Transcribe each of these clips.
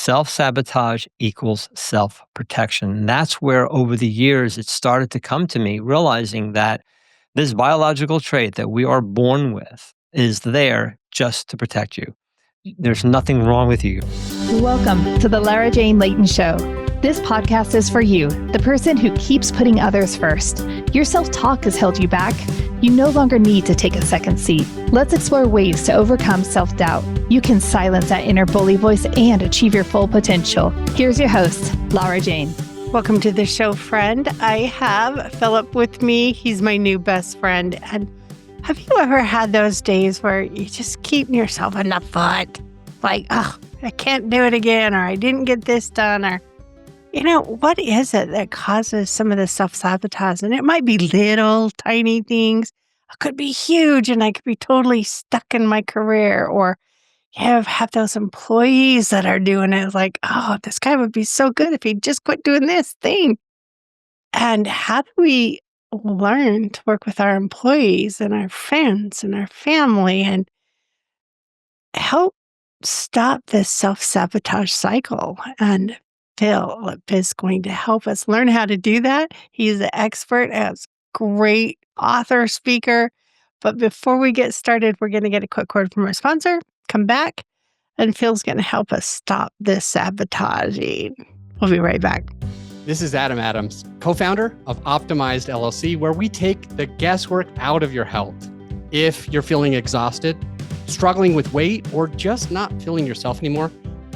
Self-sabotage equals self-protection. And that's where over the years it started to come to me, realizing that this biological trait that we are born with is there just to protect you. There's nothing wrong with you. Welcome to the Lara Jane Layton Show. This podcast is for you, the person who keeps putting others first. Your self-talk has held you back. You no longer need to take a second seat. Let's explore ways to overcome self-doubt. You can silence that inner bully voice and achieve your full potential. Here's your host, Lara Jane. Welcome to the show, friend. I have Philip with me. He's my new best friend. And have you ever had those days where you just keep yourself in the foot? Like, oh, I can't do it again, or I didn't get this done, or, what is it that causes some of the self-sabotage? And it might be little, tiny things. It could be huge, and I could be totally stuck in my career, or have those employees that are doing it like, oh, this guy would be so good if he'd just quit doing this thing. And how do we learn to work with our employees and our friends and our family and help stop this self-sabotage cycle? And Phil is going to help us learn how to do that. He's an expert, as great author, speaker. But before we get started, we're going to get a quick word from our sponsor, come back, and Phil's going to help us stop this sabotaging. We'll be right back. This is Adam Adams, co-founder of Optimized LLC, where we take the guesswork out of your health. If you're feeling exhausted, struggling with weight, or just not feeling yourself anymore,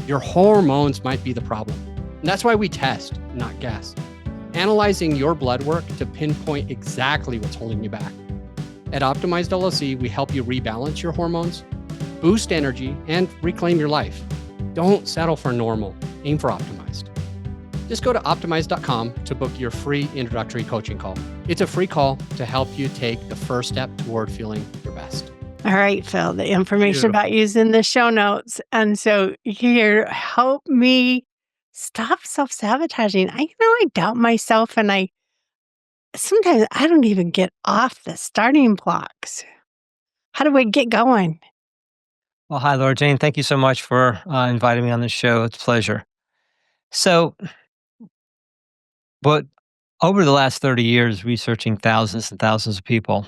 your hormones might be the problem. And that's why we test, not guess, analyzing your blood work to pinpoint exactly what's holding you back. At Optimized LLC, we help you rebalance your hormones, boost energy, and reclaim your life. Don't settle for normal. Aim for optimized. Just go to optimized.com to book your free introductory coaching call. It's a free call to help you take the first step toward feeling your best. All right, Phil, the information about you is in the show notes. And so here, help me stop self-sabotaging. I doubt myself, and sometimes I don't even get off the starting blocks. How do I get going? Well, hi, Laura Jane. Thank you so much for inviting me on the show. It's a pleasure. So, but over the last 30 years, researching thousands and thousands of people,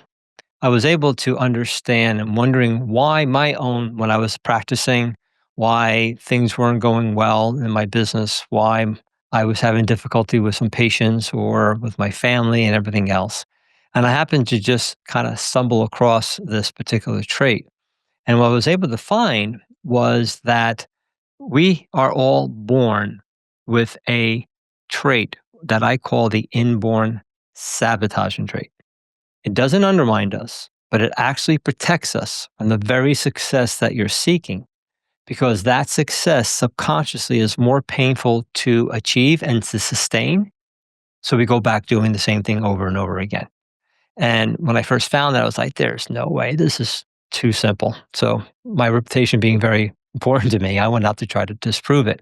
I was able to understand and wondering why when I was practicing, why things weren't going well in my business, why I was having difficulty with some patients or with my family and everything else. And I happened to just kind of stumble across this particular trait. And what I was able to find was that we are all born with a trait that I call the inborn sabotaging trait. It doesn't undermine us, but it actually protects us from the very success that you're seeking, because that success subconsciously is more painful to achieve and to sustain. So we go back doing the same thing over and over again. And when I first found that, I was like, there's no way. This is too simple. So my reputation being very important to me, I went out to try to disprove it.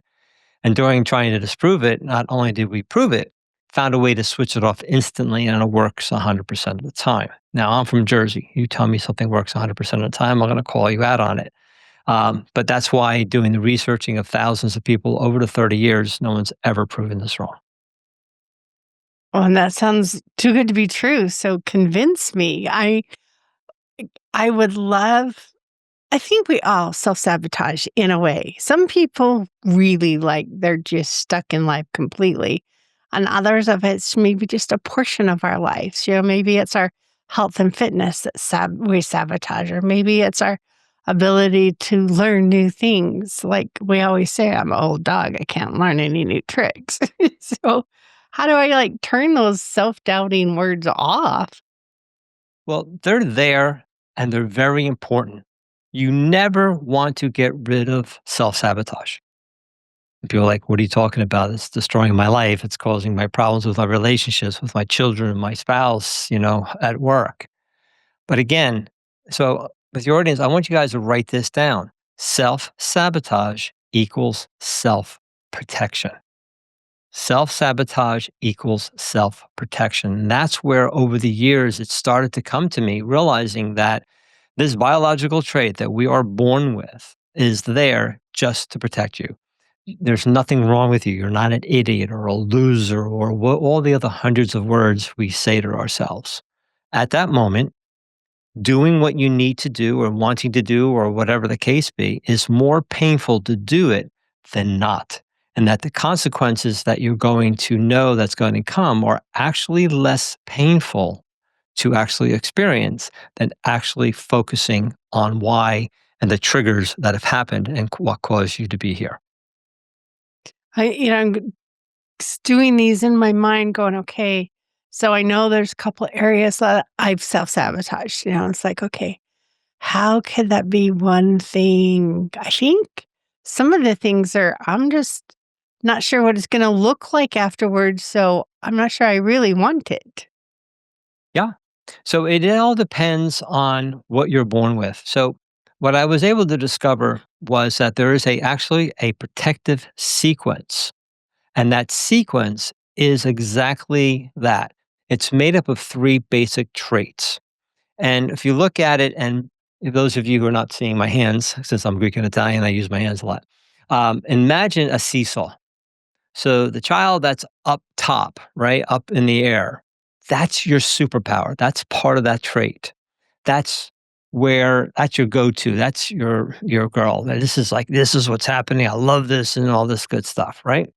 And during trying to disprove it, not only did we prove it, found a way to switch it off instantly, and it works 100% of the time. Now, I'm from Jersey. You tell me something works 100% of the time, I'm going to call you out on it. But that's why doing the researching of thousands of people over the 30 years, no one's ever proven this wrong. Well, and that sounds too good to be true. So convince me. I would love, I think we all self-sabotage in a way. Some people really they're just stuck in life completely. And others of it's maybe just a portion of our lives. Maybe it's our health and fitness that we sabotage, or maybe it's our ability to learn new things. Like we always say, I'm an old dog. I can't learn any new tricks. So how do I turn those self-doubting words off? Well, they're there and they're very important. You never want to get rid of self-sabotage. People are like, what are you talking about? It's destroying my life. It's causing my problems with my relationships, with my children, my spouse, at work. But again, so with your audience, I want you guys to write this down. Self-sabotage equals self-protection. Self-sabotage equals self-protection. And that's where over the years it started to come to me, realizing that this biological trait that we are born with is there just to protect you. There's nothing wrong with you. You're not an idiot or a loser or all the other hundreds of words we say to ourselves. At that moment, doing what you need to do or wanting to do or whatever the case be is more painful to do it than not. And that the consequences that you're going to know that's going to come are actually less painful to actually experience than actually focusing on why and the triggers that have happened and what caused you to be here. I'm doing these in my mind going, okay, so I know there's a couple areas that I've self-sabotaged. It's like, okay, how could that be one thing? I think some of the things are, I'm just not sure what it's going to look like afterwards. So I'm not sure I really want it. Yeah. So it all depends on what you're born with. So what I was able to discover was that there is actually a protective sequence. And that sequence is exactly that. It's made up of three basic traits. And if you look at it, and those of you who are not seeing my hands, since I'm Greek and Italian, I use my hands a lot. Imagine a seesaw. So the child that's up top, right, up in the air, that's your superpower. That's part of that trait. That's your go-to. That's your girl. This is what's happening. I love this and all this good stuff, right?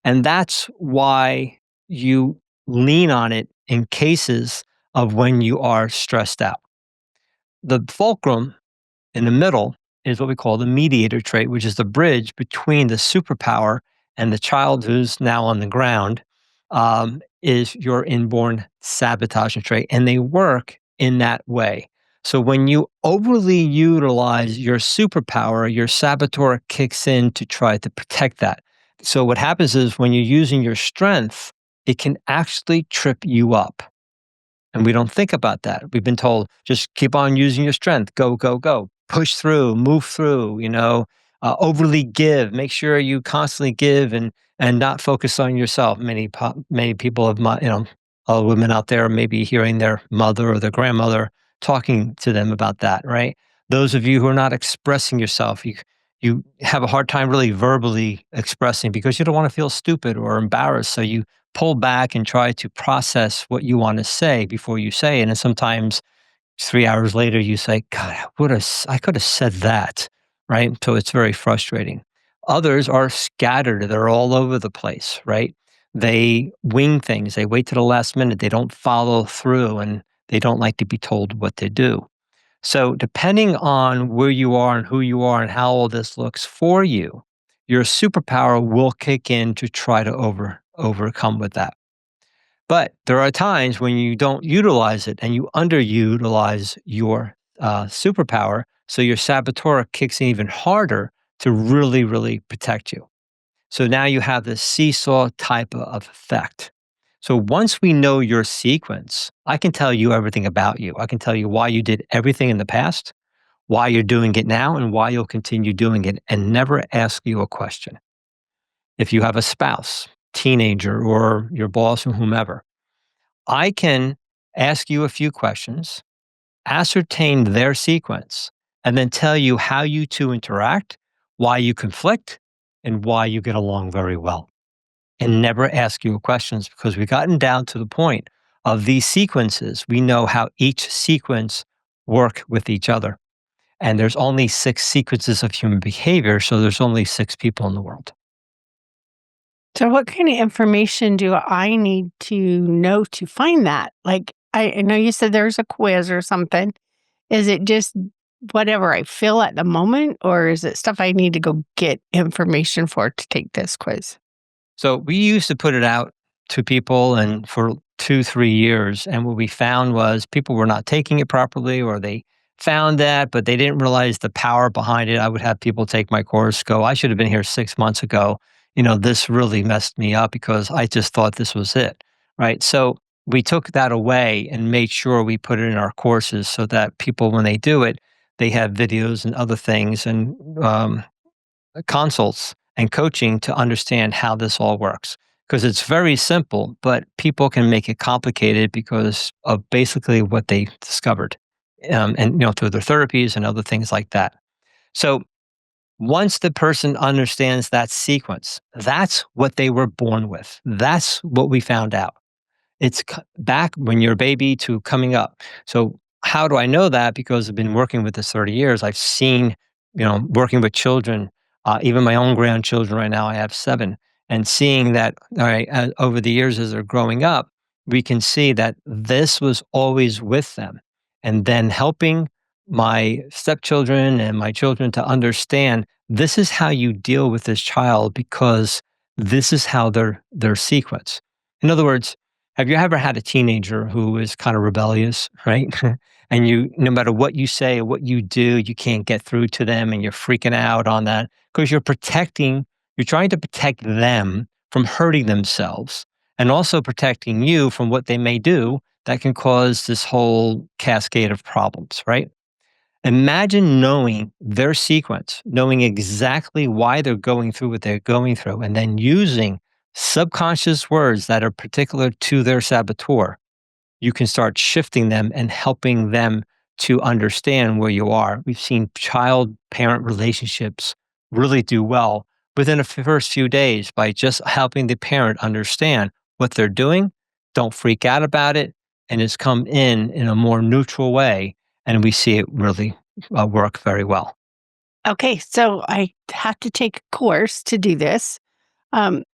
And that's why you lean on it in cases of when you are stressed out. The fulcrum in the middle is what we call the mediator trait, which is the bridge between the superpower and the child who's now on the ground, is your inborn sabotaging trait. And they work in that way. So when you overly utilize your superpower, your saboteur kicks in to try to protect that. So what happens is when you're using your strength, it can actually trip you up. And we don't think about that. We've been told just keep on using your strength, go, go, go, push through, move through, overly give, make sure you constantly give and not focus on yourself. Many people have, all women out there maybe hearing their mother or their grandmother talking to them about that, right? Those of you who are not expressing yourself, you have a hard time really verbally expressing because you don't want to feel stupid or embarrassed. So you pull back and try to process what you want to say before you say it. And sometimes 3 hours later, you say, God, I could have said that. Right. So it's very frustrating. Others are scattered. They're all over the place. Right. They wing things. They wait to the last minute. They don't follow through and they don't like to be told what to do. So, depending on where you are and who you are and how all this looks for you, your superpower will kick in to try to overcome with that. But there are times when you don't utilize it and you underutilize your superpower. So your saboteur kicks in even harder to really, really protect you. So now you have this seesaw type of effect. So once we know your sequence, I can tell you everything about you. I can tell you why you did everything in the past, why you're doing it now, and why you'll continue doing it, and never ask you a question. If you have a spouse, teenager, or your boss or whomever, I can ask you a few questions, ascertain their sequence, and then tell you how you two interact, why you conflict, and why you get along very well. And never ask you questions because we've gotten down to the point of these sequences. We know how each sequence work with each other. And there's only six sequences of human behavior, so there's only six people in the world. So, what kind of information do I need to know to find that? Like, I know you said there's a quiz or something. Is it just whatever I feel at the moment, or is it stuff I need to go get information for to take this quiz? So we used to put it out to people and for 2, 3 years. And what we found was people were not taking it properly or they found that, but they didn't realize the power behind it. I would have people take my course, go, I should have been here 6 months ago. This really messed me up because I just thought this was it. Right. So we took that away and made sure we put it in our courses so that people, when they do it, they have videos and other things and consults and coaching to understand how this all works. Because it's very simple, but people can make it complicated because of basically what they discovered, and through their therapies and other things like that. So Once the person understands that sequence, that's what they were born with. That's what we found out. It's back when you're a baby to coming up. So how do I know that? Because I've been working with this 30 years. I've seen, working with children, even my own grandchildren right now, I have 7, and seeing that, all right, over the years as they're growing up, we can see that this was always with them. And then helping my stepchildren and my children to understand this is how you deal with this child because this is how they're sequenced. In other words, have you ever had a teenager who is kind of rebellious, right? And no matter what you say or what you do, you can't get through to them and you're freaking out on that because you're trying to protect them from hurting themselves and also protecting you from what they may do that can cause this whole cascade of problems, right? Imagine knowing their sequence, knowing exactly why they're going through what they're going through, and then using subconscious words that are particular to their saboteur. You can start shifting them and helping them to understand where you are. We've seen child parent relationships really do well within the first few days by just helping the parent understand what they're doing, don't freak out about it, and it's come in a more neutral way. And we see it really work very well. Okay, so I have to take a course to do this. Um,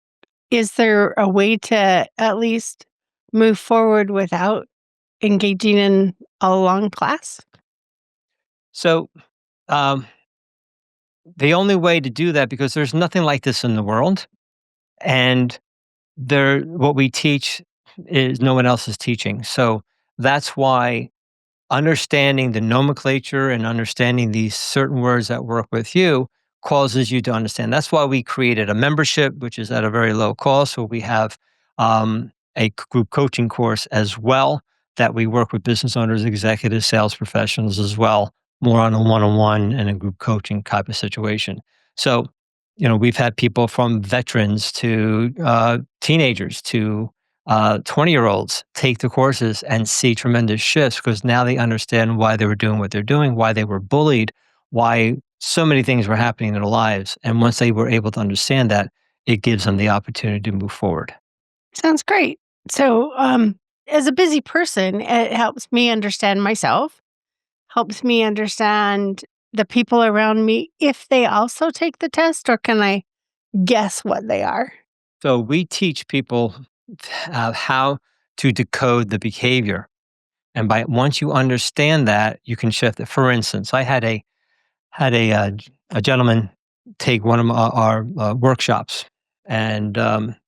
is there a way to at least move forward without engaging in a long class? So, um, the only way to do that, because there's nothing like this in the world, and what we teach is no one else is teaching. So that's why understanding the nomenclature and understanding these certain words that work with you causes you to understand. That's why we created a membership, which is at a very low cost. So we have a group coaching course as well that we work with business owners, executives, sales professionals as well, more on a one-on-one and a group coaching type of situation. So, we've had people from veterans to teenagers to 20-year-olds take the courses and see tremendous shifts because now they understand why they were doing what they're doing, why they were bullied, why so many things were happening in their lives. And once they were able to understand that, it gives them the opportunity to move forward. Sounds great. So, as a busy person, it helps me understand myself, helps me understand the people around me if they also take the test, or can I guess what they are? So we teach people how to decode the behavior. And by once you understand that, you can shift it. For instance, I had a gentleman take one of our workshops, and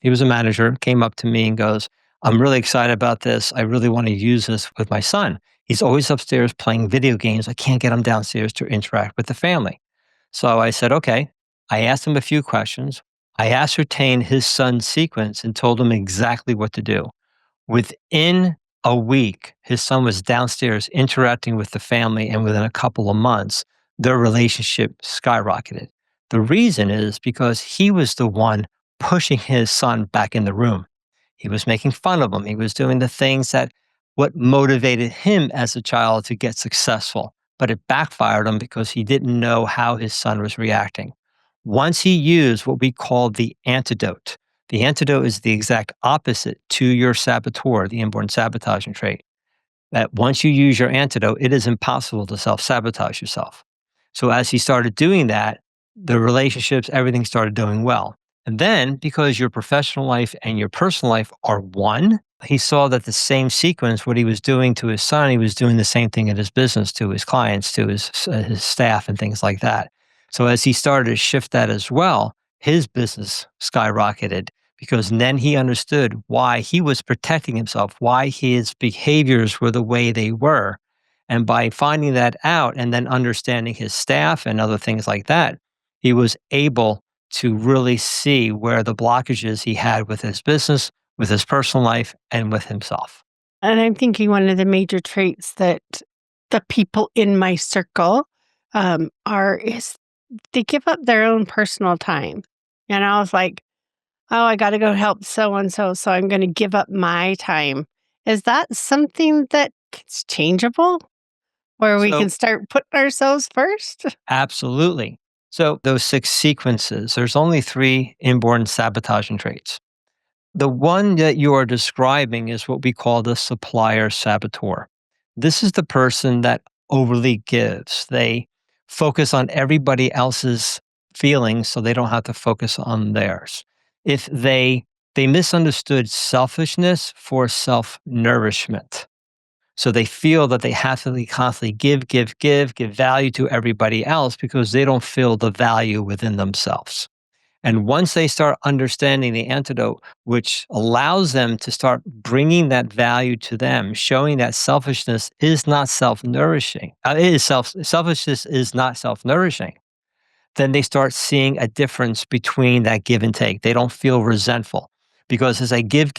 he was a manager. Came up to me and goes, "I'm really excited about this. I really want to use this with my son. He's always upstairs playing video games. I can't get him downstairs to interact with the family." So I said, "Okay." I asked him a few questions. I ascertained his son's sequence and told him exactly what to do. Within a week, his son was downstairs interacting with the family, and within a couple of months, their relationship skyrocketed. The reason is because he was the one pushing his son back in the room. He was making fun of him. He was doing the things that what motivated him as a child to get successful, but it backfired him because he didn't know how his son was reacting. Once he used what we call the antidote is the exact opposite to your saboteur, the inborn sabotaging trait. That once you use your antidote, it is impossible to self sabotage yourself. So as he started doing that, the relationships, everything started doing well. And then because your professional life and your personal life are one, he saw that the same sequence, what he was doing to his son, he was doing the same thing in his business, to his clients, to his staff, and things like that. So as he started to shift that as well, his business skyrocketed because then he understood why he was protecting himself, why his behaviors were the way they were. And by finding that out and then understanding his staff and other things like that, he was able to really see where the blockages he had with his business, with his personal life, and with himself. And I'm thinking one of the major traits that the people in my circle are is they give up their own personal time. And I was like, oh, I got to go help so and so, so I'm going to give up my time. Is that something that's changeable, where we can So, start putting ourselves first? absolutely. So those 6 sequences, there's only 3 inborn sabotaging traits. The one that you are describing is what we call the supplier saboteur. This is the person that overly gives. They focus on everybody else's feelings so they don't have to focus on theirs. If they misunderstood selfishness for self-nourishment. So they feel that they have to constantly give value to everybody else because they don't feel the value within themselves. And once they start understanding the antidote, which allows them to start bringing that value to them, showing that selfishness is not self-nourishing, selfishness is not self-nourishing, then they start seeing a difference between that give and take. They don't feel resentful because as I give,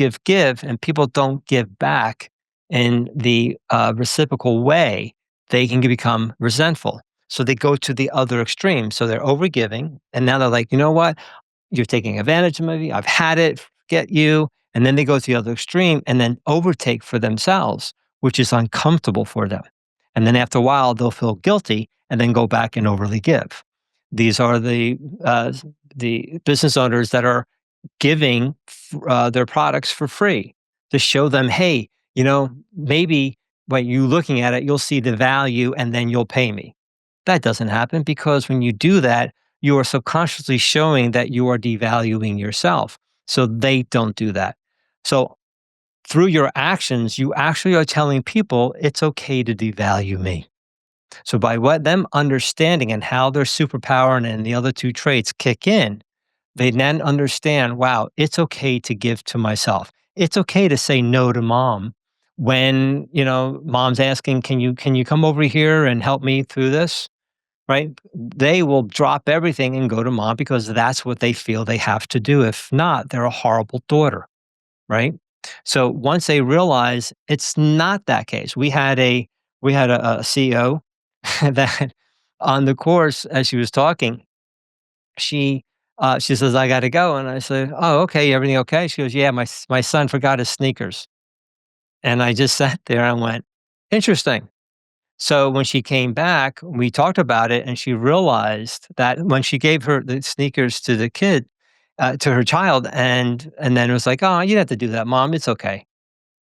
and people don't give back in the reciprocal way, they can become resentful. So they go to the other extreme. So they're overgiving, and now they're like, you know what? You're taking advantage of me. I've had it. Forget you. And then they go to the other extreme and then overtake for themselves, which is uncomfortable for them. And then after a while, they'll feel guilty and then go back and overly give. These are the business owners that are giving their products for free to show them, hey, maybe by you looking at it, you'll see the value and then you'll pay me. That doesn't happen because when you do that, you are subconsciously showing that you are devaluing yourself. So they don't do that. So through your actions, you actually are telling people it's okay to devalue me. So by what them understanding and how their superpower and the other 2 traits kick in, they then understand, wow, it's okay to give to myself. It's okay to say no to mom when, mom's asking, can you come over here and help me through this? Right? They will drop everything and go to mom because that's what they feel they have to do. If not, they're a horrible daughter, right? So once they realize it's not that case, we had a CEO that on the course as she was talking, she says, I got to go. And I said, oh, okay. Everything okay? She goes, yeah, my son forgot his sneakers. And I just sat there and went, interesting. So when she came back, we talked about it, and she realized that when she gave her the sneakers to the kid, to her child, and then it was like, "Oh, you don't have to do that, mom. It's okay."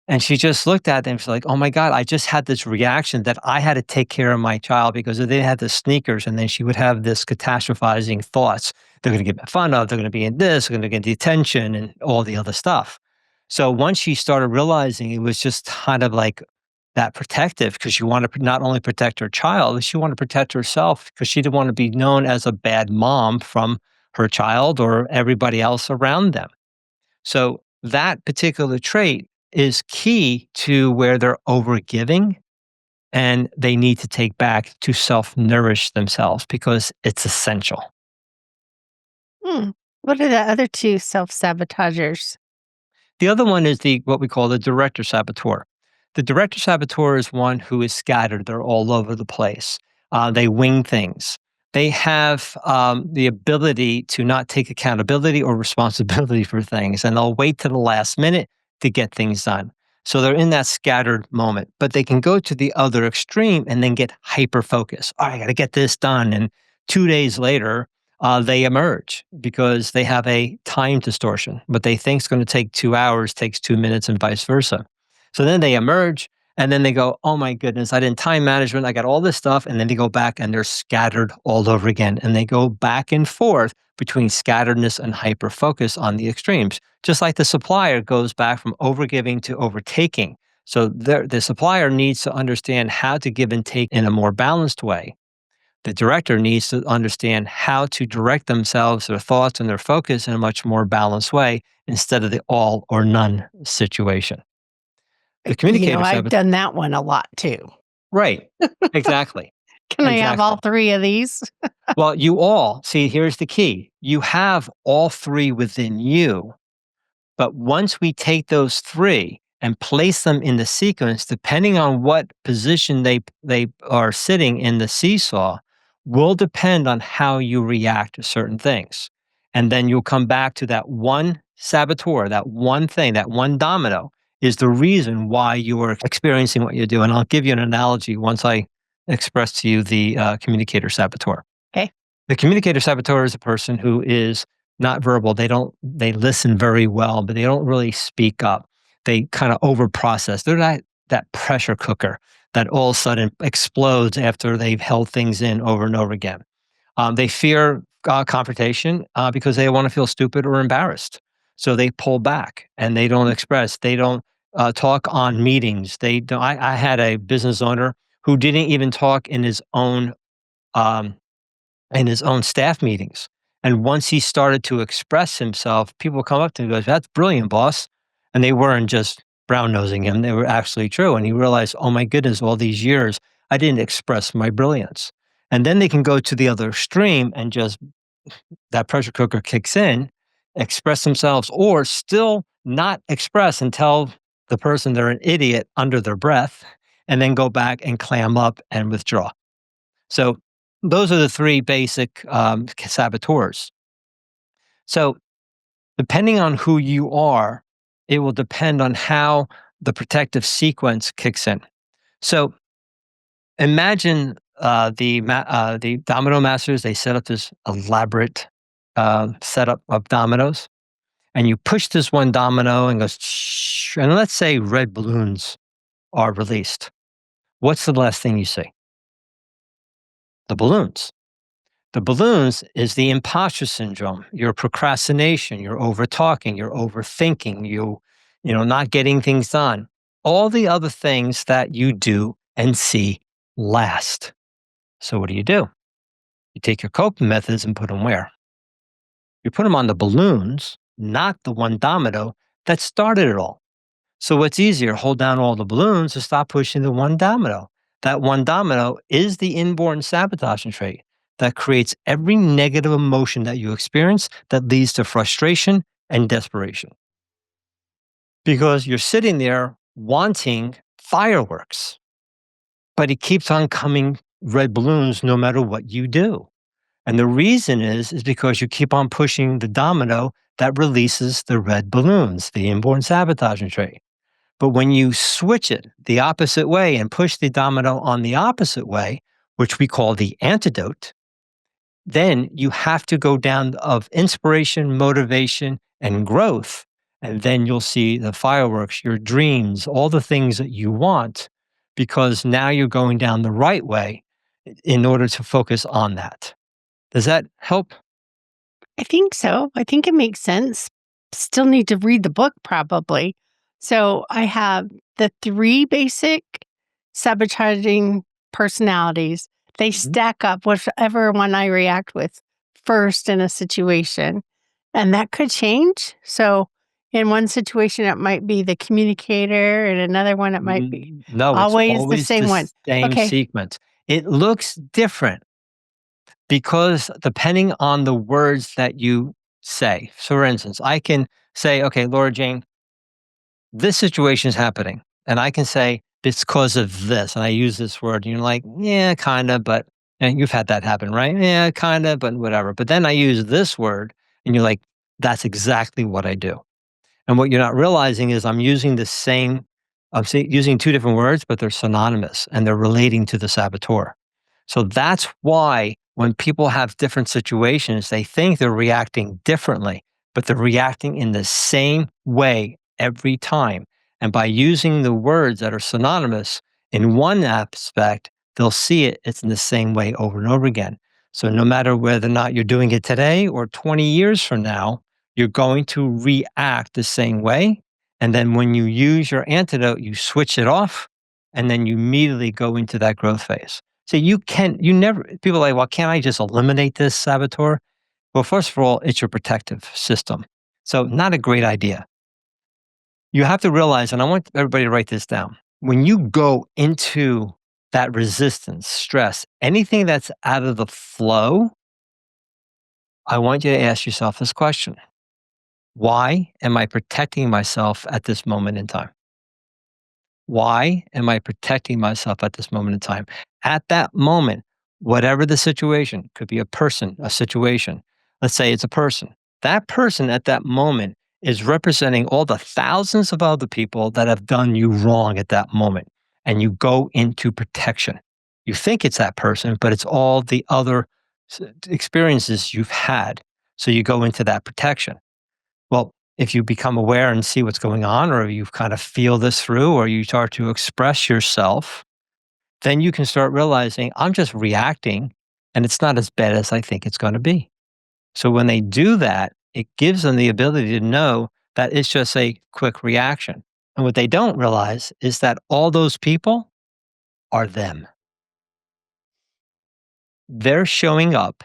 And she just looked at them. She's like, "Oh my god, I just had this reaction that I had to take care of my child because they had the sneakers." And then she would have this catastrophizing thoughts. They're going to get made fun of. They're going to be in this. They're going to get detention and all the other stuff. So once she started realizing it was just kind of like that protective, because she wanted to not only protect her child, she wanted to protect herself because she didn't want to be known as a bad mom from her child or everybody else around them. So that particular trait is key to where they're overgiving and they need to take back to self-nourish themselves because it's essential. Hmm. What are the other two self-sabotagers? The other one is what we call the director saboteur. The director saboteur is one who is scattered. They're all over the place. They wing things. They have the ability to not take accountability or responsibility for things, and they'll wait to the last minute to get things done. So they're in that scattered moment, but they can go to the other extreme and then get hyper focused. All right, I got to get this done. And 2 days later, they emerge because they have a time distortion. What they think is going to take 2 hours takes 2 minutes and vice versa. So then they emerge and then they go, oh my goodness, I didn't time management. I got all this stuff. And then they go back and they're scattered all over again. And they go back and forth between scatteredness and hyper focus on the extremes. Just like the supplier goes back from overgiving to overtaking. So the supplier needs to understand how to give and take in a more balanced way. The director needs to understand how to direct themselves, their thoughts, and their focus in a much more balanced way instead of the all or none situation. The communicator I've sabotage. done that one a lot too. Right. Exactly. Can I have all Exactly. three of these? Well, see, here's the key. You have all 3 within you. But once we take those 3 and place them in the sequence, depending on what position they are sitting in the seesaw, will depend on how you react to certain things. And then you'll come back to that one saboteur, that one thing, that one domino is the reason why you are experiencing what you do. And I'll give you an analogy once I express to you the communicator saboteur. Okay. The communicator saboteur is a person who is not verbal. They listen very well, but they don't really speak up. They kind of over process. They're not that pressure cooker that all of a sudden explodes after they've held things in over and over again. They fear confrontation because they want to feel stupid or embarrassed. So they pull back and they don't express. They don't talk on meetings. They don't, I had a business owner who didn't even talk um, in his own staff meetings. And once he started to express himself, people come up to him and goes, "That's brilliant, boss." And they weren't just brown nosing him; they were actually true. And he realized, "Oh my goodness, all these years I didn't express my brilliance." And then they can go to the other extreme and just that pressure cooker kicks in, express themselves, or still not express and tell the person they're an idiot under their breath, and then go back and clam up and withdraw. So those are the three basic saboteurs. So depending on who you are, it will depend on how the protective sequence kicks in. So imagine the domino masters. They set up this elaborate setup of dominoes, and you push this one domino and goes, "Shh," and let's say red balloons are released. What's the last thing you see? The balloons. The balloons is the imposter syndrome, your procrastination, your over talking, your overthinking, not getting things done. All the other things that you do and see last. So what do? You take your coping methods and put them where? You put them on the balloons, not the one domino that started it all. So what's easier? Hold down all the balloons or stop pushing the one domino. That one domino is the inborn sabotaging trait that creates every negative emotion that you experience that leads to frustration and desperation. Because you're sitting there wanting fireworks, but it keeps on coming red balloons no matter what you do. And the reason is because you keep on pushing the domino that releases the red balloons, the inborn sabotaging trait. But when you switch it the opposite way and push the domino on the opposite way, which we call the antidote, then you have to go down of inspiration, motivation, and growth. And then you'll see the fireworks, your dreams, all the things that you want, because now you're going down the right way in order to focus on that. Does that help? I think so. I think it makes sense. Still need to read the book probably. So I have the three basic sabotaging personalities. They Mhm. stack up whichever one I react with first in a situation. And that could change. So in one situation, it might be the communicator, and another one, it might be No, it's always the always the same one. same Okay. sequence. It looks different because depending on the words that you say. So, for instance, I can say, "Okay, Laura Jane, this situation is happening." And I can say, "It's because of this." And I use this word, and you're like, "Yeah, kind of, but," and you've had that happen, right? "Yeah, kind of, but whatever." But then I use this word, and you're like, "That's exactly what I do." And what you're not realizing is using two different words, but they're synonymous and they're relating to the saboteur. So that's why when people have different situations, they think they're reacting differently, but they're reacting in the same way every time. And by using the words that are synonymous in one aspect, they'll see it's in the same way over and over again. So no matter whether or not you're doing it today or 20 years from now, you're going to react the same way. And then when you use your antidote, you switch it off and then you immediately go into that growth phase. So you never, people are like, "Well, can't I just eliminate this saboteur?" Well, first of all, it's your protective system. So not a great idea. You have to realize, and I want everybody to write this down. When you go into that resistance, stress, anything that's out of the flow, I want you to ask yourself this question. Why am I protecting myself at this moment in time? Why am I protecting myself at this moment in time? At that moment, whatever the situation, could be a person, a situation. Let's say it's a person. That person at that moment is representing all the thousands of other people that have done you wrong at that moment. And you go into protection. You think it's that person, but it's all the other experiences you've had. So you go into that protection. Well, if you become aware and see what's going on, or you kind of feel this through, or you start to express yourself, then you can start realizing I'm just reacting and it's not as bad as I think it's going to be. So when they do that, it gives them the ability to know that it's just a quick reaction. And what they don't realize is that all those people are them. They're showing up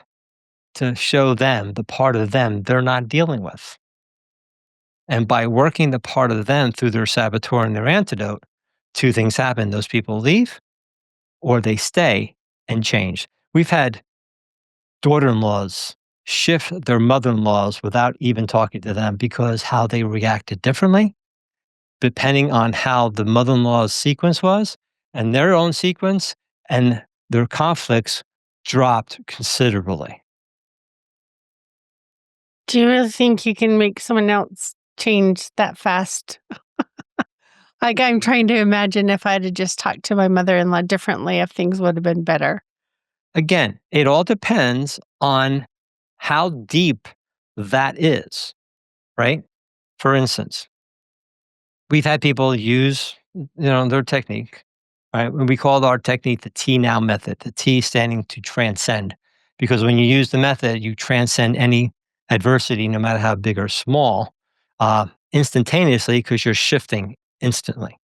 to show them the part of them they're not dealing with. And by working the part of them through their saboteur and their antidote, two things happen. Those people leave or they stay and change. We've had daughter in laws shift their mother in laws without even talking to them because how they reacted differently, depending on how the mother in law's sequence was and their own sequence, and their conflicts dropped considerably. Do you really think you can make someone else change that fast? Like, I'm trying to imagine if I had just talked to my mother-in-law differently, if things would have been better. Again, it all depends on how deep that is, right? For instance, we've had people use, their technique, right? And we called our technique the T now method, the T standing to transcend. Because when you use the method, you transcend any adversity, no matter how big or small, instantaneously because you're shifting instantly.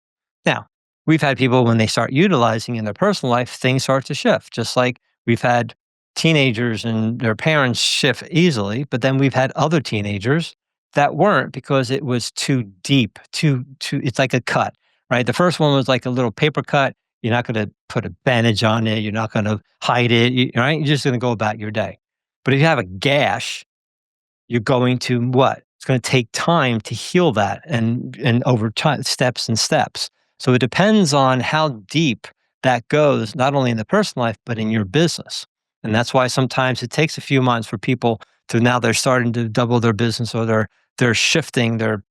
Now, we've had people when they start utilizing in their personal life, things start to shift, just like we've had teenagers and their parents shift easily, but then we've had other teenagers that weren't because it was too deep, too it's like a cut, right? The first one was like a little paper cut. You're not going to put a bandage on it. You're not going to hide it, right? You're just going to go about your day. But if you have a gash, you're going to what? It's going to take time to heal that and over time, steps and steps. So it depends on how deep that goes, not only in the personal life, but in your business. And that's why sometimes it takes a few months for people to now they're starting to double their business, or they're shifting their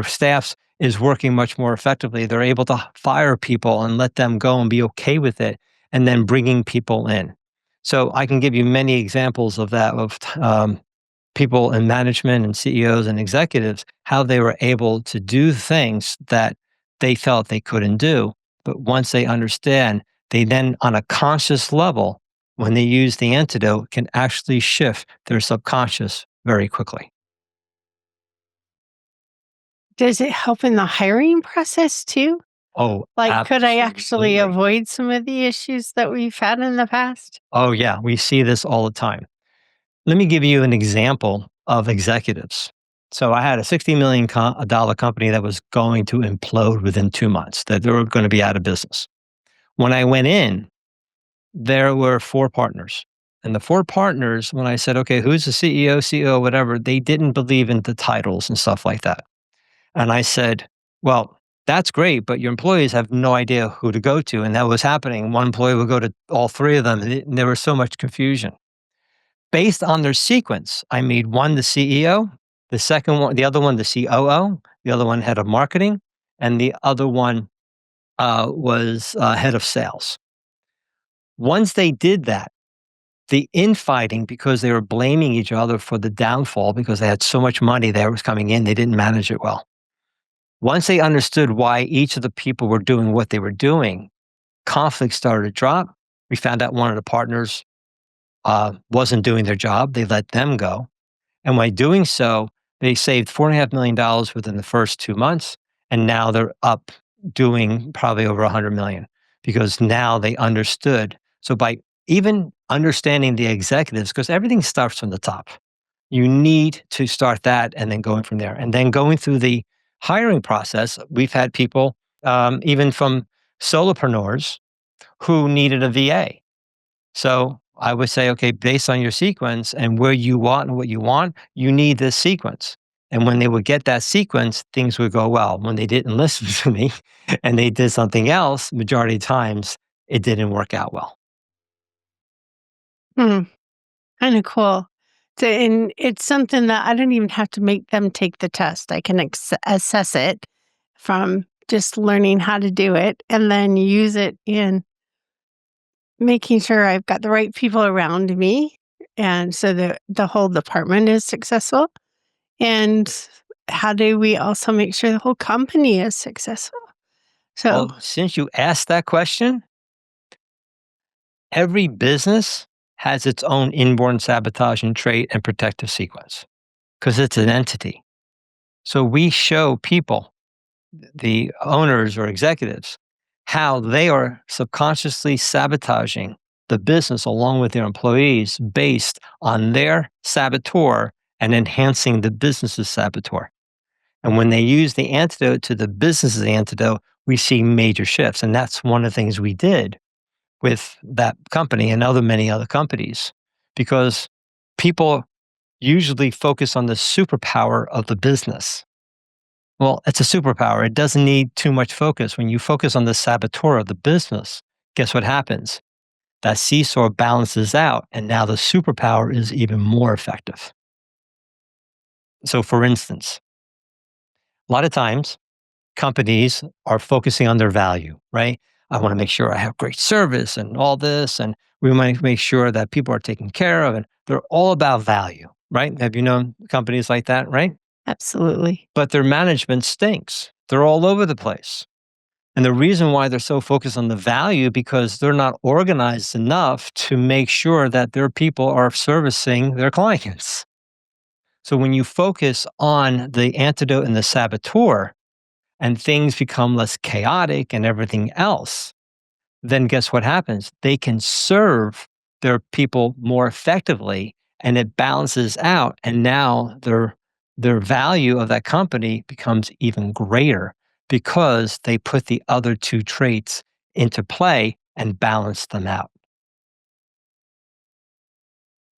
staffs is working much more effectively. They're able to fire people and let them go and be okay with it, and then bringing people in. So I can give you many examples of that, of people in management and CEOs and executives, how they were able to do things that they felt they couldn't do. But once they understand, they then, on a conscious level, when they use the antidote, can actually shift their subconscious very quickly. Does it help in the hiring process too? Oh, Like, could I actually absolutely. avoid some of the issues that we've had in the past? Oh, yeah. We see this all the time. Let me give you an example of executives. So I had a $60 million company that was going to implode within 2 months, that they were going to be out of business. When I went in, there were four partners. And the four partners, when I said, okay, who's the CEO, CEO, whatever, they didn't believe in the titles and stuff like that. And I said, well, that's great, but your employees have no idea who to go to. And that was happening. One employee would go to all three of them. And there was so much confusion. Based on their sequence, I made one the CEO, the second one, the other one the COO, the other one head of marketing, and the other one was head of sales. Once they did that, the infighting, because they were blaming each other for the downfall because they had so much money that was coming in, they didn't manage it well. Once they understood why each of the people were doing what they were doing, conflict started to drop. We found out one of the partners wasn't doing their job. They let them go. And by doing so, they saved $4.5 million within the first 2 months. And now they're up doing probably over 100 million because now they understood. So by even understanding the executives, because everything starts from the top, you need to start that and then going from there. And then going through the hiring process, we've had people, even from solopreneurs, who needed a VA. So I would say, okay, based on your sequence and where you want and what you want, you need this sequence. And when they would get that sequence, things would go well. When they didn't listen to me and they did something else, majority of times it didn't work out well. Hmm, kind of cool. So, and it's something that I don't even have to make them take the test. I can assess it from just learning how to do it and then use it in making sure I've got the right people around me, and so the whole department is successful. And how do we also make sure the whole company is successful? So Well, since you asked that question, every business has its own inborn sabotaging trait and protective sequence because it's an entity. So we show people, the owners or executives, how they are subconsciously sabotaging the business along with their employees based on their saboteur and enhancing the business's saboteur. And when they use the antidote to the business's antidote, we see major shifts. And that's one of the things we did with that company and many other companies, because people usually focus on the superpower of the business. Well, it's a superpower. It doesn't need too much focus. When you focus on the saboteur of the business, guess what happens? That seesaw balances out, and now the superpower is even more effective. So, for instance, a lot of times companies are focusing on their value, right? I want to make sure I have great service and all this, and we want to make sure that people are taken care of, and they're all about value, right? Have you known companies like that, right? absolutely. But their management stinks. They're all over the place. And the reason why they're so focused on the value because they're not organized enough to make sure that their people are servicing their clients. So when you focus on the antidote and the saboteur and things become less chaotic and everything else, then guess what happens? They can serve their people more effectively and it balances out. And now their value of that company becomes even greater because they put the other two traits into play and balance them out.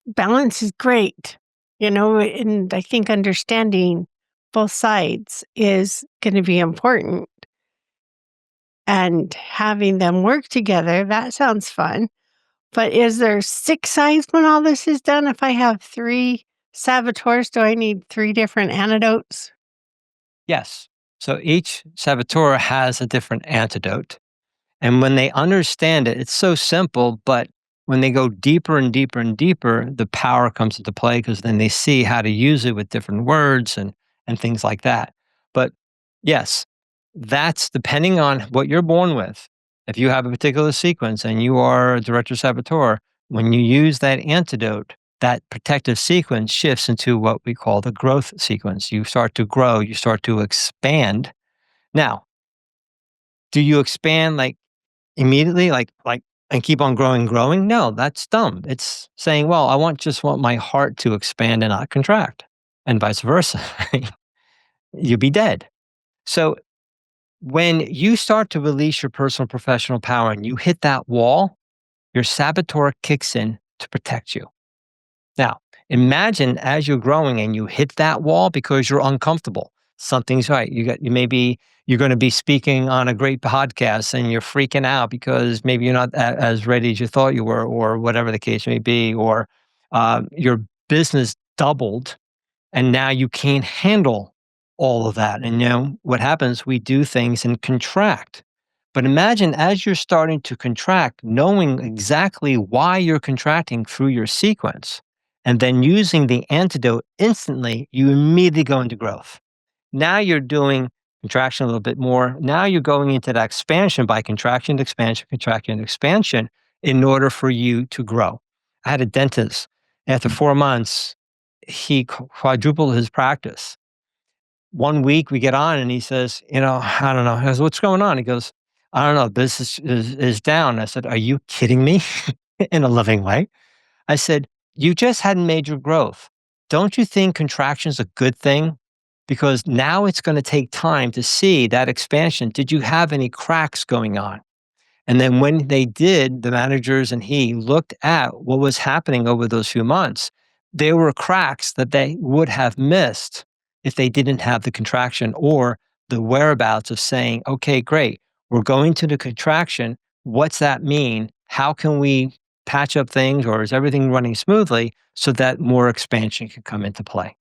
Balance is great, and I think understanding both sides is going to be important, and having them work together, that sounds fun. But is there 6 sides when all this is done? If I have 3 saboteurs, do I need 3 different antidotes? Yes. So each saboteur has a different antidote. And when they understand it, it's so simple, but when they go deeper and deeper and deeper, the power comes into play because then they see how to use it with different words and things like that. But yes, that's depending on what you're born with. If you have a particular sequence and you are a director saboteur, when you use that antidote, that protective sequence shifts into what we call the growth sequence. You start to grow, you start to expand. Now, do you expand like immediately, and keep on growing, growing? No, that's dumb. It's saying, well, I want my heart to expand and not contract, and vice versa. You'll be dead. So when you start to release your personal professional power and you hit that wall, your saboteur kicks in to protect you. Now, imagine as you're growing and you hit that wall because you're uncomfortable. Something's right. You're going to be speaking on a great podcast and you're freaking out because maybe you're not as ready as you thought you were, or whatever the case may be, or your business doubled and now you can't handle all of that. And what happens? We do things and contract. But imagine as you're starting to contract, knowing exactly why you're contracting through your sequence, and then using the antidote instantly, you immediately go into growth. Now you're doing contraction a little bit more. Now you're going into that expansion by contraction to expansion, contraction to expansion in order for you to grow. I had a dentist. After 4 months, he quadrupled his practice. One week we get on and he says, I don't know. I said, what's going on? He goes, I don't know. Business is down. I said, are you kidding me? In a loving way. I said, you just had major growth. Don't you think contraction is a good thing? Because now it's going to take time to see that expansion. Did you have any cracks going on? And then when they did, the managers and he looked at what was happening over those few months, there were cracks that they would have missed if they didn't have the contraction or the whereabouts of saying, okay, great, we're going to the contraction. What's that mean? How can we patch up things, or is everything running smoothly so that more expansion can come into play?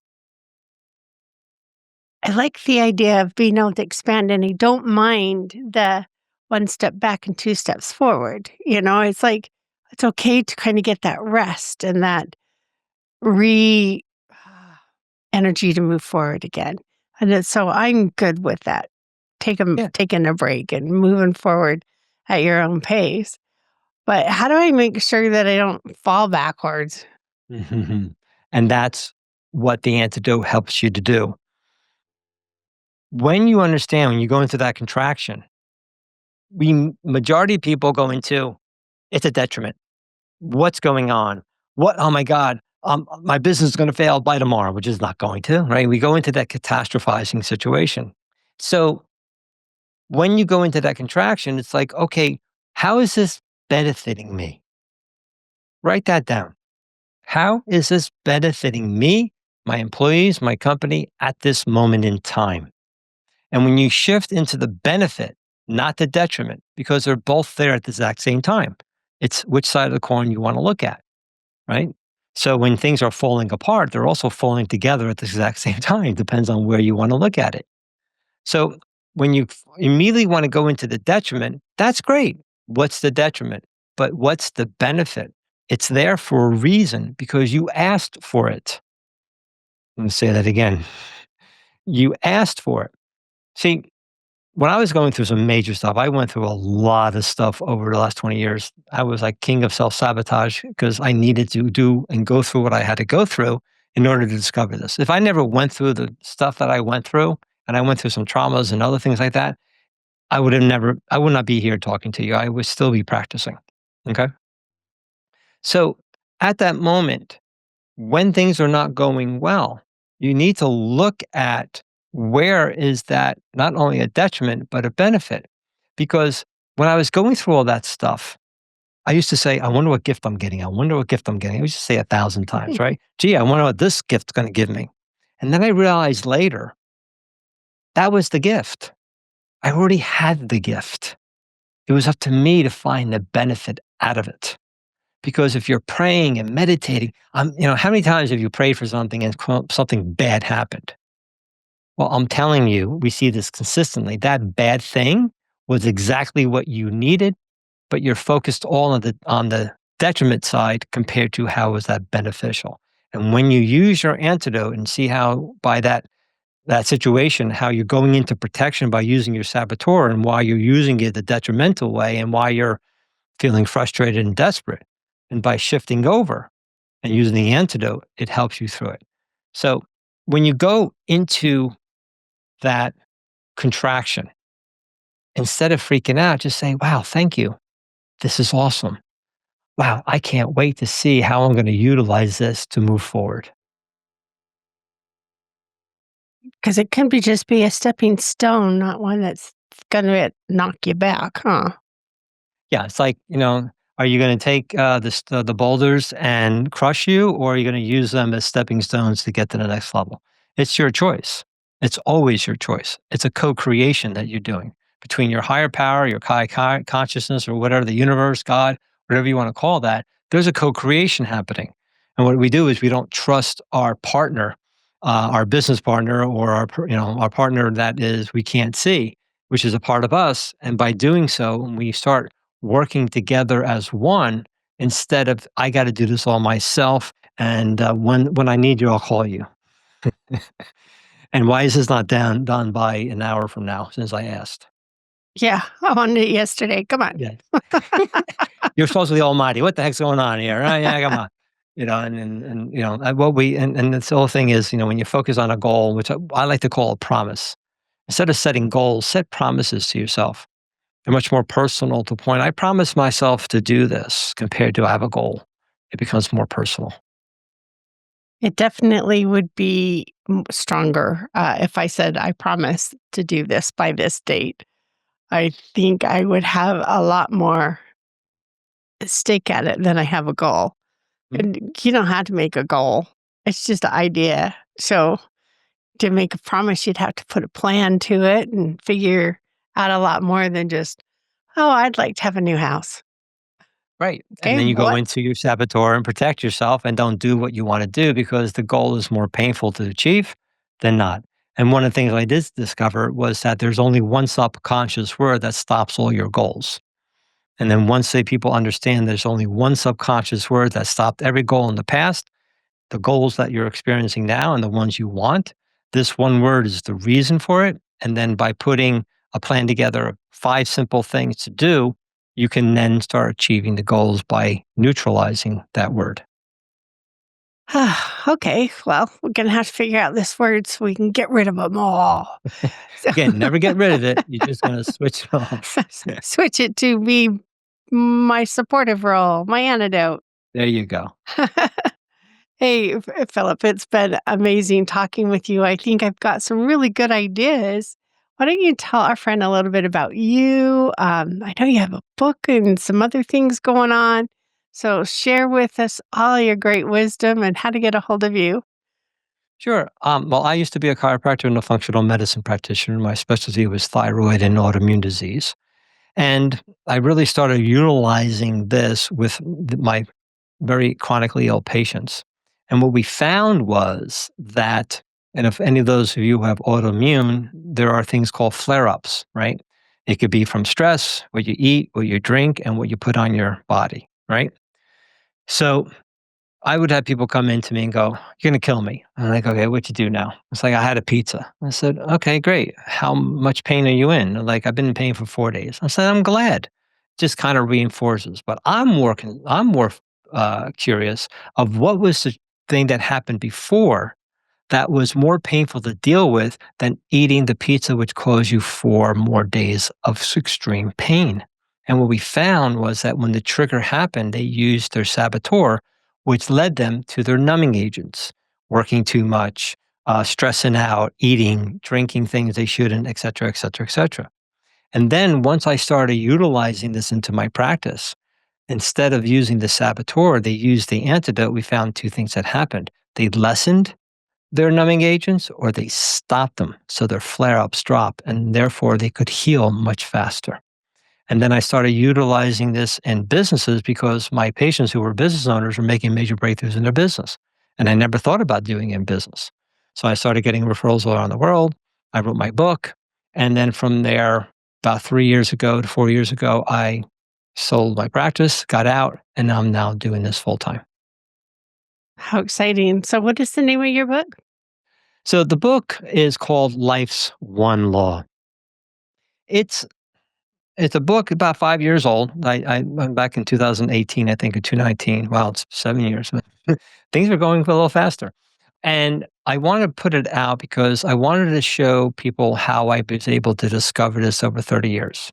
I like the idea of being able to expand, and I don't mind the 1 step back and 2 steps forward. It's like it's okay to kind of get that rest and that re energy to move forward again. So I'm good with that. Yeah. Taking a break and moving forward at your own pace. But how do I make sure that I don't fall backwards? Mhm. And that's what the antidote helps you to do. When you understand, when you go into that contraction, majority of people go into it's a detriment. What's going on? What? Oh my God. My business is going to fail by tomorrow, which is not going to, right? We go into that catastrophizing situation. So when you go into that contraction, it's like, okay, how is this benefiting me? Write that down. How is this benefiting me, my employees, my company at this moment in time? And when you shift into the benefit, not the detriment, because they're both there at the exact same time, it's which side of the coin you want to look at, right? So when things are falling apart, they're also falling together at the exact same time. Depends on where you want to look at it. So when you immediately want to go into the detriment, that's great. What's the detriment? But what's the benefit? It's there for a reason because you asked for it. Let me say that again. You asked for it. See, when I was going through some major stuff, I went through a lot of stuff over the last 20 years. I was like king of self-sabotage because I needed to do and go through what I had to go through in order to discover this. If I never went through the stuff that I went through, and I went through some traumas and other things like that, I would not be here talking to you. I would still be practicing. Okay. So at that moment, when things are not going well, you need to look at where is that not only a detriment, but a benefit. Because when I was going through all that stuff, I used to say, I wonder what gift I'm getting. I wonder what gift I'm getting. I used to say 1,000 times, right? Gee, I wonder what this gift's going to give me. And then I realized later that was the gift. I already had the gift. It was up to me to find the benefit out of it. Because if you're praying and meditating, how many times have you prayed for something and something bad happened? Well, I'm telling you, we see this consistently. That bad thing was exactly what you needed, but you're focused all on the detriment side compared to how was that beneficial. And when you use your antidote and see how by that situation, how you're going into protection by using your saboteur and why you're using it the detrimental way and why you're feeling frustrated and desperate. And by shifting over and using the antidote, it helps you through it. So when you go into that contraction, instead of freaking out, just say, wow, thank you. This is awesome. Wow, I can't wait to see how I'm going to utilize this to move forward. Because it can be just be a stepping stone, not one that's going to knock you back, huh? Yeah, it's like, are you going to take the boulders and crush you, or are you going to use them as stepping stones to get to the next level? It's your choice. It's always your choice. It's a co-creation that you're doing between your higher power, your consciousness, or whatever the universe, God, whatever you want to call that. There's a co-creation happening, and what we do is we don't trust our partner, our business partner, or our partner that is we can't see, which is a part of us. And by doing so, when we start working together as one instead of I got to do this all myself. And when I need you, I'll call you. And why is this not done by an hour from now? Since I asked. Yeah, I wanted it yesterday. Come on. Yeah, you're supposed to be the Almighty. What the heck's going on here? Yeah, come on. What we and this whole thing is, when you focus on a goal, which I like to call a promise, instead of setting goals, set promises to yourself. They're much more personal to the point. I promise myself to do this compared to I have a goal. It becomes more personal. It definitely would be stronger if I said, I promise to do this by this date. I think I would have a lot more stake at it than I have a goal. Mhm. And you don't have to make a goal, it's just an idea. So to make a promise, you'd have to put a plan to it and figure out a lot more than just, oh, I'd like to have a new house. Right. And Okay, then you go what? into your saboteur and protect yourself and don't do what you want to do because the goal is more painful to achieve than not. And one of the things I did discover was that there's only one subconscious word that stops all your goals. And then once people understand there's only one subconscious word that stopped every goal in the past, the goals that you're experiencing now and the ones you want, this one word is the reason for it. And then by putting a plan together of 5 simple things to do, you can then start achieving the goals by neutralizing that word. Okay, well, we're gonna have to figure out this word so we can get rid of them all. So Again, never get rid of it. You're just going to switch it off. switch it to be my supportive role, my antidote. There you go. Hey, Philip, it's been amazing talking with you. I think I've got some really good ideas. Why don't you tell our friend a little bit about you? I know you have a book and some other things going on. So share with us all your great wisdom and how to get a hold of you. Sure. Well, I used to be a chiropractor and a functional medicine practitioner. My specialty was thyroid and autoimmune disease. And I really started utilizing this with my very chronically ill patients. And what we found was that, and if any of those of you who have autoimmune, there are things called flare ups, right? It could be from stress, what you eat, what you drink, and what you put on your body, right? So I would have people come in to me and go, "You're gonna kill me." I'm like, "Okay, what'd you do now?" It's like, "I had a pizza." I said, "Okay, great. How much pain are you in?" They're like, "I've been in pain for 4 days." I said, "I'm glad." Just kind of reinforces. But I'm more curious of what was the thing that happened before that was more painful to deal with than eating the pizza, which caused you 4 more days of extreme pain. And what we found was that when the trigger happened, they used their saboteur, which led them to their numbing agents, working too much, stressing out, eating, drinking things they shouldn't, et cetera, et cetera, et cetera. And then once I started utilizing this into my practice, instead of using the saboteur, they used the antidote. We found 2 things that happened. They lessened their numbing agents or they stopped them so their flare ups drop and therefore they could heal much faster. And then I started utilizing this in businesses because my patients who were business owners were making major breakthroughs in their business. And I never thought about doing it in business. So I started getting referrals all around the world. I wrote my book. And then from there, about 3 years ago to 4 years ago, I sold my practice, got out, and I'm now doing this full time. How exciting. So, what is the name of your book? So the book is called Life's One Law. It's it's a book about 5 years old. I went back in 2018, I think, or 2019. Wow, it's 7 years. Things are going a little faster. And I want to put it out because I wanted to show people how I was able to discover this over 30 years.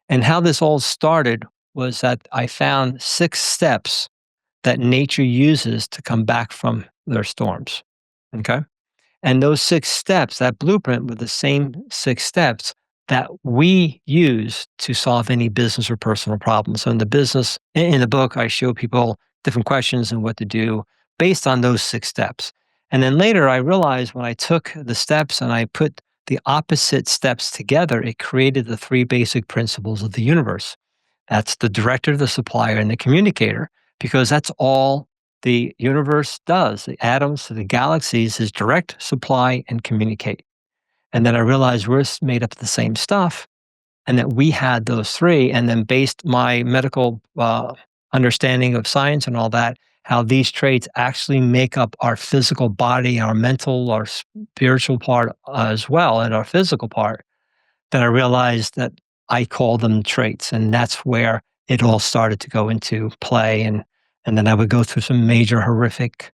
And how this all started was that I found 6 steps that nature uses to come back from their storms. Okay. And those 6 steps, that blueprint were the same 6 steps that we use to solve any business or personal problem. So in in the book, I show people different questions and what to do based on those 6 steps. And then later I realized when I took the steps and I put the opposite steps together, it created the 3 basic principles of the universe. That's the director, the supplier, and the communicator, because that's all the universe does. The atoms, the galaxies is direct, supply, and communicate. And then I realized we're made up of the same stuff and that we had those 3. And then based my medical understanding of science and all that, how these traits actually make up our physical body, our mental, our spiritual part as well, and our physical part, then I realized that I call them traits, and that's where it all started to go into play. And then I would go through some major horrific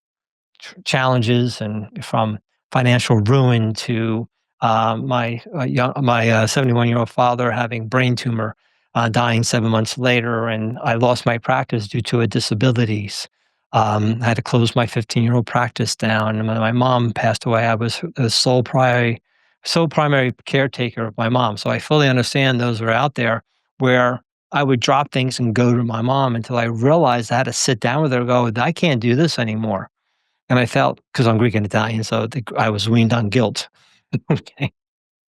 challenges, and from financial ruin to my 71-year-old father having brain tumor, dying 7 months later, and I lost my practice due to a disabilities. I had to close my 15-year-old practice down. And when my mom passed away, I was the sole primary caretaker of my mom. So I fully understand those are out there where I would drop things and go to my mom until I realized I had to sit down with her and go, I can't do this anymore. And I felt, because I'm Greek and Italian, so I was weaned on guilt. Okay.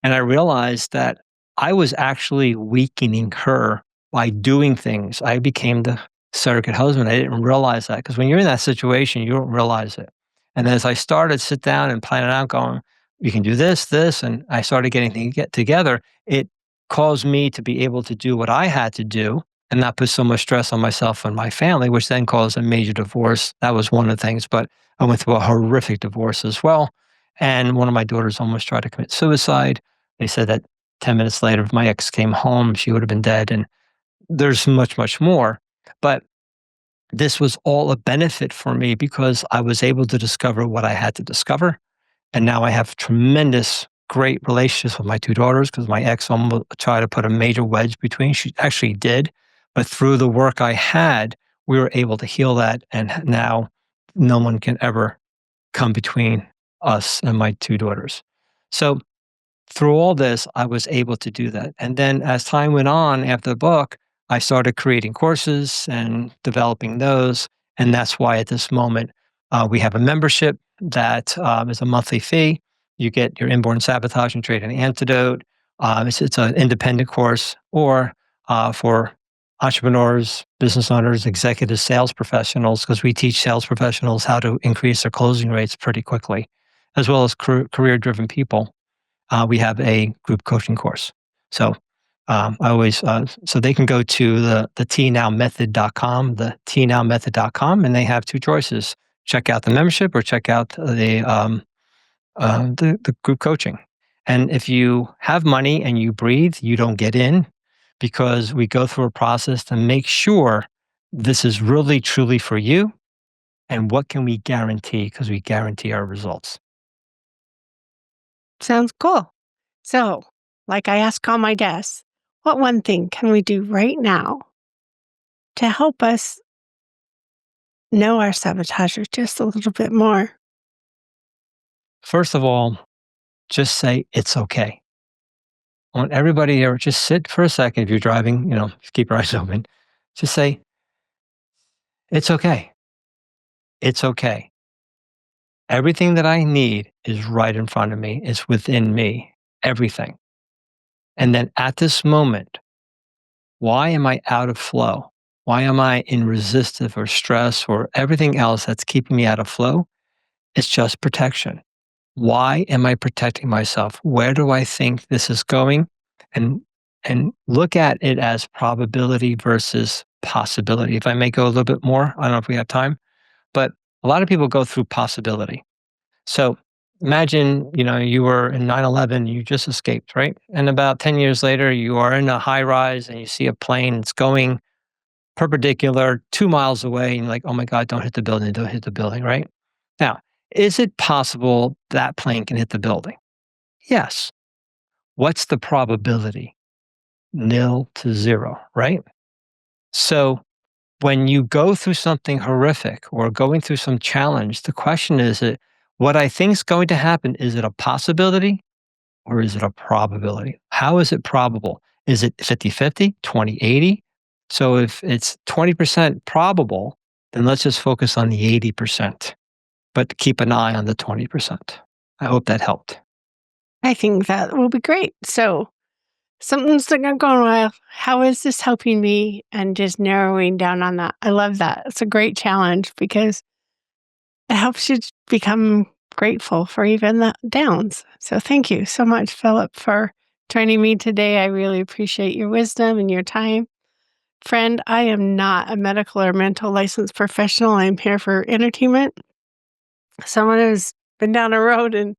And I realized that I was actually weakening her by doing things. I became the surrogate husband. I didn't realize that because when you're in that situation, you don't realize it. And as I started to sit down and plan it out, going, you can do this, this, and I started getting things get together, it caused me to be able to do what I had to do and not put so much stress on myself and my family, which then caused a major divorce. That was one of the things, but I went through a horrific divorce as well. And one of my daughters almost tried to commit suicide. They said that 10 minutes later, if my ex came home, she would have been dead. And there's much, much more. But this was all a benefit for me because I was able to discover what I had to discover. And now I have tremendous, great relationships with my two daughters because my ex almost tried to put a major wedge between. She actually did. But through the work I had, we were able to heal that. And now no one can ever come between us and my two daughters. So through all this, I was able to do that. And then as time went on after the book, I started creating courses and developing those. And that's why at this moment, we have a membership that is a monthly fee. You get your inborn sabotage and trade an antidote. It's an independent course, or for entrepreneurs, business owners, executive sales professionals, because we teach sales professionals how to increase their closing rates pretty quickly, as well as career-driven people. We have a group coaching course. So I always, so they can go to the tnowmethod.com, the tnowmethod.com, and they have two choices: check out the membership or check out the group coaching. And if you have money and you breathe, you don't get in, because we go through a process to make sure this is really truly for you. And what can we guarantee? Because we guarantee our results. Sounds cool. So, like I ask all my guests, what one thing can we do right now to help us know our sabotagers just a little bit more? First of all, just say it's okay. I want everybody here, just sit for a second. If you're driving, just keep your eyes open. Just say, it's okay. It's okay. Everything that I need is right in front of me. It's within me. Everything. And then at this moment, why am I out of flow? Why am I in resistive or stress or everything else that's keeping me out of flow? It's just protection. Why am I protecting myself? Where do I think this is going? And look at it as probability versus possibility. If I may go a little bit more, I don't know if we have time, but a lot of people go through possibility. So imagine, you were in 9/11, you just escaped, right? And about 10 years later, you are in a high rise and you see a plane that's going perpendicular 2 miles away. And you're like, oh my God, don't hit the building, right? Now, is it possible that plane can hit the building? Yes. What's the probability? 0 to 0, right? So when you go through something horrific or going through some challenge, the question is, what I think is going to happen, is it a possibility or is it a probability? How is it probable? Is it 50-50, 20-80? So if it's 20% probable, then let's just focus on the 80%, but keep an eye on the 20%. I hope that helped. I think that will be great. So, something's not going well. How is this helping me? And just narrowing down on that. I love that. It's a great challenge because it helps you become grateful for even the downs. So thank you so much, Philip, for joining me today. I really appreciate your wisdom and your time. Friend, I am not a medical or mental licensed professional. I'm here for entertainment. Someone who's been down a road and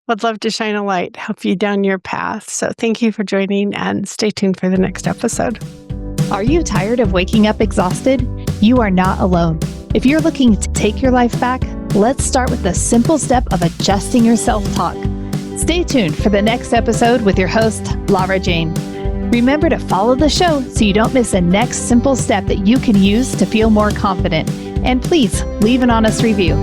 would love to shine a light, help you down your path. So thank you for joining, and stay tuned for the next episode. Are you tired of waking up exhausted? You are not alone. If you're looking to take your life back, let's start with the simple step of adjusting your self-talk. Stay tuned for the next episode with your host, Lara Jane. Remember to follow the show so you don't miss the next simple step that you can use to feel more confident. And please leave an honest review.